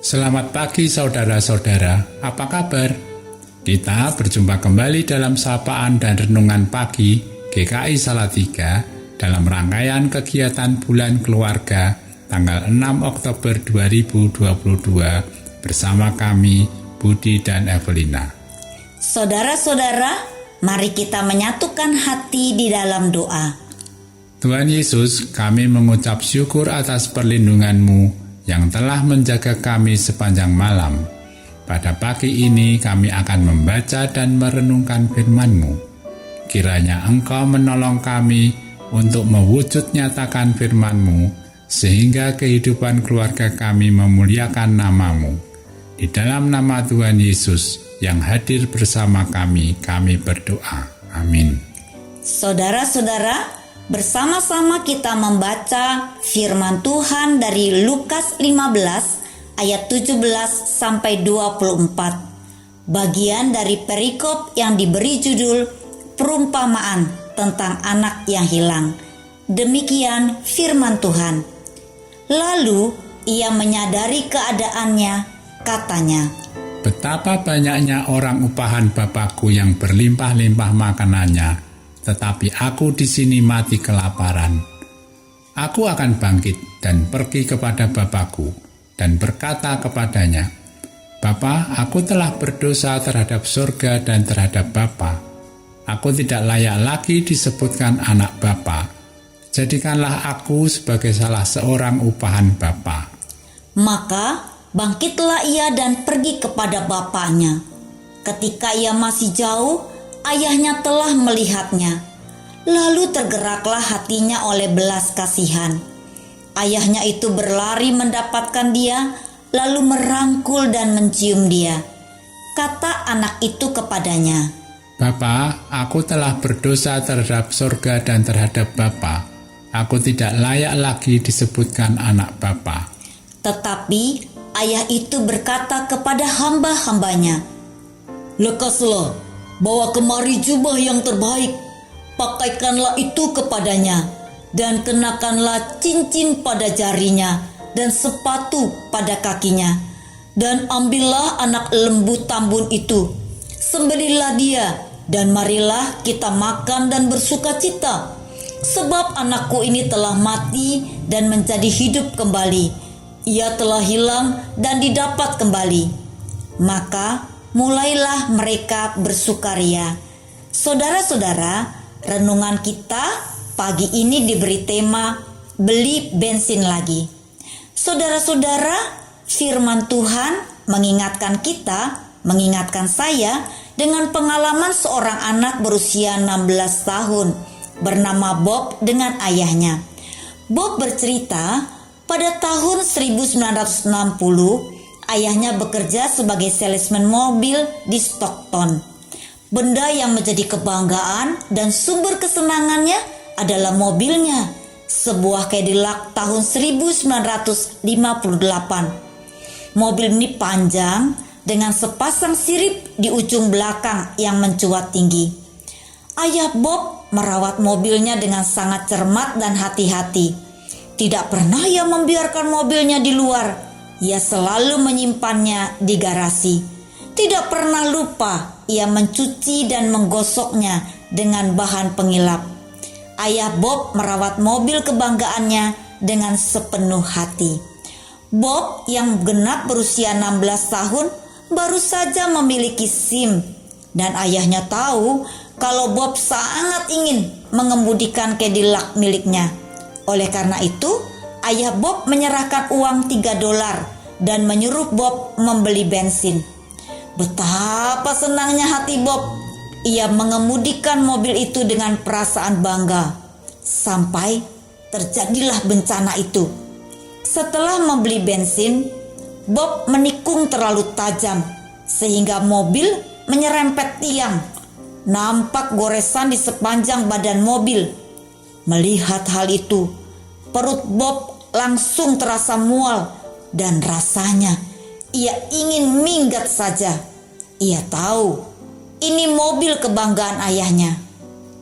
Selamat pagi saudara-saudara, apa kabar? Kita berjumpa kembali dalam sapaan dan renungan pagi GKI Salatiga dalam rangkaian kegiatan Bulan Keluarga tanggal 6 Oktober 2022 bersama kami, Budi dan Evelina. Saudara-saudara, mari kita menyatukan hati di dalam doa. Tuhan Yesus, kami mengucap syukur atas perlindungan-Mu yang telah menjaga kami sepanjang malam. Pada pagi ini kami akan membaca dan merenungkan firman-Mu. Kiranya Engkau menolong kami untuk mewujud nyatakan firman-Mu, sehingga kehidupan keluarga kami memuliakan nama-Mu. Di dalam nama Tuhan Yesus yang hadir bersama kami berdoa. Amin. Saudara-saudara, bersama-sama kita membaca firman Tuhan dari Lukas 15 ayat 17 sampai 24. Bagian dari perikop yang diberi judul perumpamaan tentang anak yang hilang. Demikian firman Tuhan. Lalu ia menyadari keadaannya, katanya, "Betapa banyaknya orang upahan Bapakku yang berlimpah-limpah makanannya, tetapi aku di sini mati kelaparan. Aku akan bangkit dan pergi kepada Bapakku dan berkata kepadanya, Bapa, aku telah berdosa terhadap surga dan terhadap Bapa. Aku tidak layak lagi disebutkan anak Bapa. Jadikanlah aku sebagai salah seorang upahan Bapa." Maka bangkitlah ia dan pergi kepada bapaknya. Ketika ia masih jauh, ayahnya telah melihatnya. Lalu tergeraklah hatinya oleh belas kasihan. Ayahnya itu berlari mendapatkan dia, lalu merangkul dan mencium dia. Kata anak itu kepadanya, "Bapa, aku telah berdosa terhadap surga dan terhadap Bapa. Aku tidak layak lagi disebutkan anak Bapa." Tetapi ayah itu berkata kepada hamba-hambanya, "Lekaslah, bawa kemari jubah yang terbaik, pakaikanlah itu kepadanya, dan kenakanlah cincin pada jarinya, dan sepatu pada kakinya. Dan ambillah anak lembu tambun itu, sembelihlah dia, dan marilah kita makan dan bersuka cita. Sebab anakku ini telah mati dan menjadi hidup kembali. Ia telah hilang dan didapat kembali." Maka mulailah mereka bersukaria. Saudara-saudara, renungan kita pagi ini diberi tema beli bensin lagi. Saudara-saudara, firman Tuhan mengingatkan saya dengan pengalaman seorang anak berusia 16 tahun bernama Bob dengan ayahnya. Bob bercerita, pada tahun 1960, ayahnya bekerja sebagai salesman mobil di Stockton. Benda yang menjadi kebanggaan dan sumber kesenangannya adalah mobilnya, sebuah Cadillac tahun 1958. Mobil ini panjang dengan sepasang sirip di ujung belakang yang mencuat tinggi. Ayah Bob merawat mobilnya dengan sangat cermat dan hati-hati. Tidak pernah ia membiarkan mobilnya di luar. Ia selalu menyimpannya di garasi. Tidak pernah lupa ia mencuci dan menggosoknya dengan bahan pengilap. Ayah Bob merawat mobil kebanggaannya dengan sepenuh hati. Bob yang genap berusia 16 tahun baru saja memiliki SIM, dan ayahnya tahu kalau Bob sangat ingin mengemudikan Cadillac miliknya. Oleh karena itu, ayah Bob menyerahkan uang $3 dan menyuruh Bob membeli bensin. Betapa senangnya hati Bob. Ia mengemudikan mobil itu dengan perasaan bangga. Sampai terjadilah bencana itu. Setelah membeli bensin, Bob menikung terlalu tajam sehingga mobil menyerempet tiang. Nampak goresan di sepanjang badan mobil. Melihat hal itu, perut Bob langsung terasa mual dan rasanya ia ingin minggat saja. Ia tahu ini mobil kebanggaan ayahnya.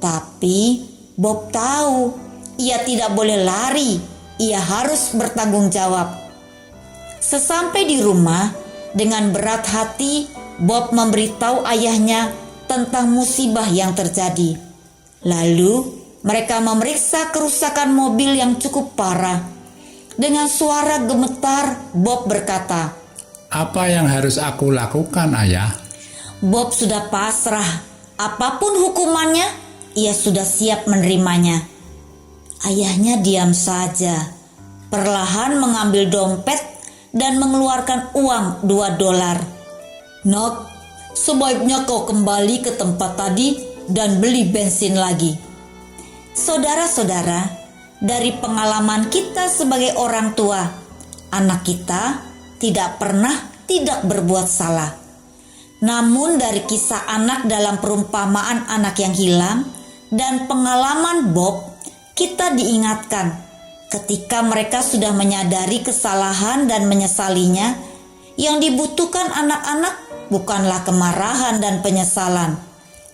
Tapi Bob tahu ia tidak boleh lari. Ia harus bertanggung jawab. Sesampai di rumah, dengan berat hati Bob memberitahu ayahnya tentang musibah yang terjadi. Lalu mereka memeriksa kerusakan mobil yang cukup parah. Dengan suara gemetar, Bob berkata, "Apa yang harus aku lakukan, Ayah?" Bob sudah pasrah. Apapun hukumannya, ia sudah siap menerimanya. Ayahnya diam saja, perlahan mengambil dompet dan mengeluarkan uang $2. "Nak, sebaiknya kau kembali ke tempat tadi dan beli bensin lagi." Saudara-saudara, dari pengalaman kita sebagai orang tua, anak kita tidak pernah tidak berbuat salah. Namun dari kisah anak dalam perumpamaan anak yang hilang dan pengalaman Bob, kita diingatkan ketika mereka sudah menyadari kesalahan dan menyesalinya, yang dibutuhkan anak-anak bukanlah kemarahan dan penyesalan,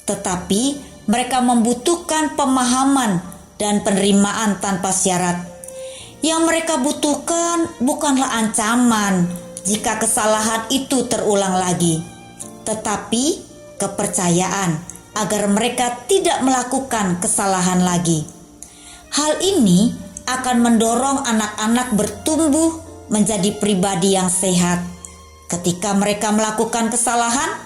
tetapi mereka membutuhkan pemahaman dan penerimaan tanpa syarat. Yang mereka butuhkan bukanlah ancaman jika kesalahan itu terulang lagi, tetapi kepercayaan agar mereka tidak melakukan kesalahan lagi. Hal ini akan mendorong anak-anak bertumbuh menjadi pribadi yang sehat. Ketika mereka melakukan kesalahan,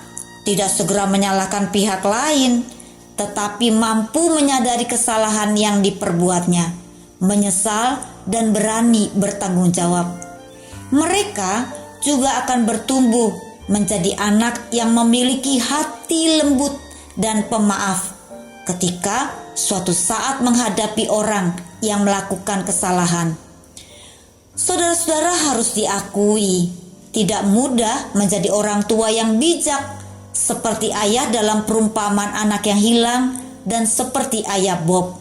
tidak segera menyalahkan pihak lain, tetapi mampu menyadari kesalahan yang diperbuatnya, menyesal dan berani bertanggung jawab. Mereka juga akan bertumbuh menjadi anak yang memiliki hati lembut dan pemaaf ketika suatu saat menghadapi orang yang melakukan kesalahan. Saudara-saudara, harus diakui, tidak mudah menjadi orang tua yang bijak seperti ayah dalam perumpamaan anak yang hilang dan seperti ayah Bob.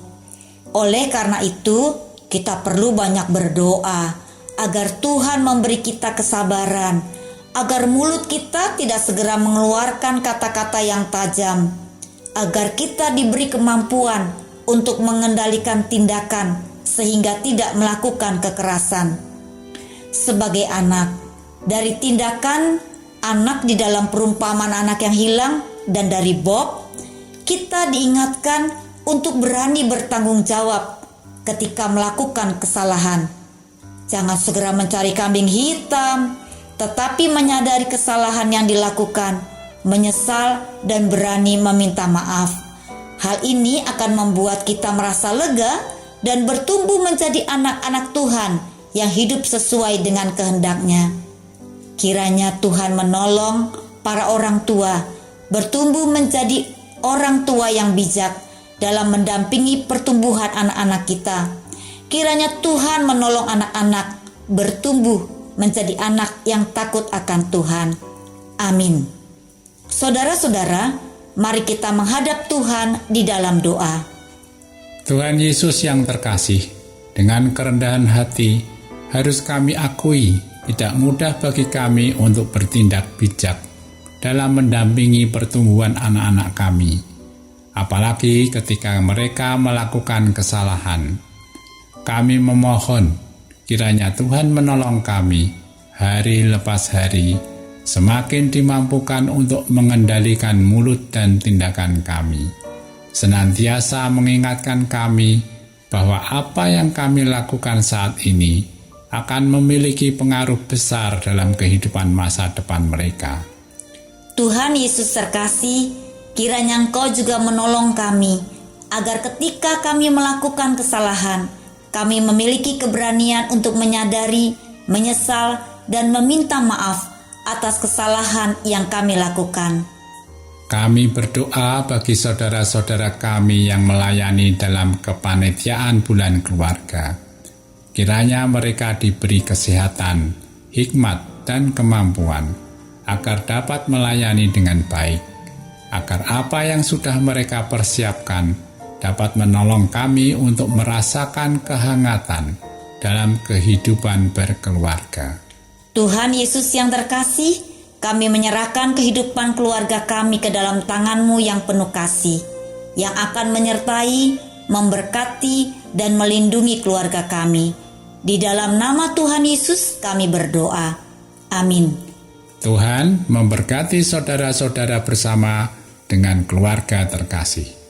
Oleh karena itu, kita perlu banyak berdoa agar Tuhan memberi kita kesabaran, agar mulut kita tidak segera mengeluarkan kata-kata yang tajam, agar kita diberi kemampuan untuk mengendalikan tindakan sehingga tidak melakukan kekerasan. Sebagai anak, dari tindakan anak di dalam perumpamaan anak yang hilang dan dari Bob, kita diingatkan untuk berani bertanggung jawab ketika melakukan kesalahan. Jangan segera mencari kambing hitam, tetapi menyadari kesalahan yang dilakukan, menyesal dan berani meminta maaf. Hal ini akan membuat kita merasa lega dan bertumbuh menjadi anak-anak Tuhan yang hidup sesuai dengan kehendak-Nya. Kiranya Tuhan menolong para orang tua bertumbuh menjadi orang tua yang bijak dalam mendampingi pertumbuhan anak-anak kita. Kiranya Tuhan menolong anak-anak bertumbuh menjadi anak yang takut akan Tuhan. Amin. Saudara-saudara, mari kita menghadap Tuhan di dalam doa. Tuhan Yesus yang terkasih, dengan kerendahan hati harus kami akui tidak mudah bagi kami untuk bertindak bijak dalam mendampingi pertumbuhan anak-anak kami, apalagi ketika mereka melakukan kesalahan. Kami memohon kiranya Tuhan menolong kami hari lepas hari, semakin dimampukan untuk mengendalikan mulut dan tindakan kami, senantiasa mengingatkan kami bahwa apa yang kami lakukan saat ini akan memiliki pengaruh besar dalam kehidupan masa depan mereka. Tuhan Yesus terkasih, kiranya Engkau juga menolong kami, agar ketika kami melakukan kesalahan, kami memiliki keberanian untuk menyadari, menyesal, dan meminta maaf atas kesalahan yang kami lakukan. Kami berdoa bagi saudara-saudara kami yang melayani dalam kepanitiaan bulan keluarga. Kiranya mereka diberi kesehatan, hikmat, dan kemampuan agar dapat melayani dengan baik, agar apa yang sudah mereka persiapkan dapat menolong kami untuk merasakan kehangatan dalam kehidupan berkeluarga. Tuhan Yesus yang terkasih, kami menyerahkan kehidupan keluarga kami ke dalam tangan-Mu yang penuh kasih, yang akan menyertai, memberkati, dan melindungi keluarga kami. Di dalam nama Tuhan Yesus kami berdoa. Amin. Tuhan memberkati saudara-saudara bersama dengan keluarga terkasih.